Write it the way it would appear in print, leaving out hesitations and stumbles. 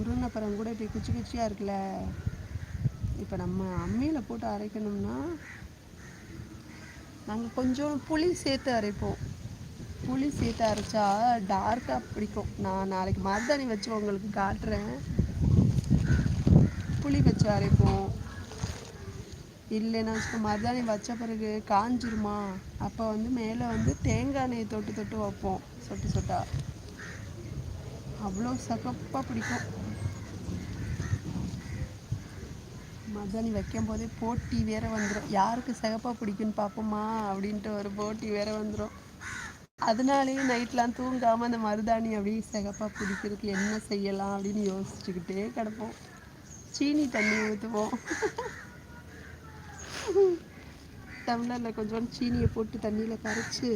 முருங்கைப்பழம் கூட இப்படி குச்சி குச்சியாக இருக்குல்ல, இப்போ நம்ம அம்மியில் போட்டு அரைக்கணும்னா நாங்கள் கொஞ்சம் புளி சேர்த்து அரைப்போம். புளி சேர்த்து அரைச்சா டார்க்காக பிடிக்கும். நான் நாளைக்கு மருதாணி வச்சு உங்களுக்கு காட்டுறேன். புளி வச்சு அரைப்போம். இல்லைன்னா வச்சுக்கோ, மருதாணி வச்ச பிறகு காஞ்சிருமா, அப்போ வந்து மேலே வந்து தேங்காய் எண்ணெயை தொட்டு தொட்டு வைப்போம், சொட்டு சொட்டா. அவ்வளோ சகப்பாக பிடிக்கும். மருதாணி வைக்கும் போதே போட்டி வேற வந்துடும், யாருக்கு சிகப்பாக பிடிக்குன்னு பார்ப்போமா அப்படின்ட்டு ஒரு போட்டி வேற வந்துடும். அதனாலேயே நைட்லாம் தூங்காமல் அந்த மருதாணி அப்படியே சிகப்பாக பிடிக்கிறதுக்கு என்ன செய்யலாம் அப்படின்னு யோசிச்சுக்கிட்டே கிடப்போம். சீனி தண்ணி ஊற்றுவோம். டம்ளரில் கொஞ்சோண்டு சீனியை போட்டு தண்ணியில் கரைச்சி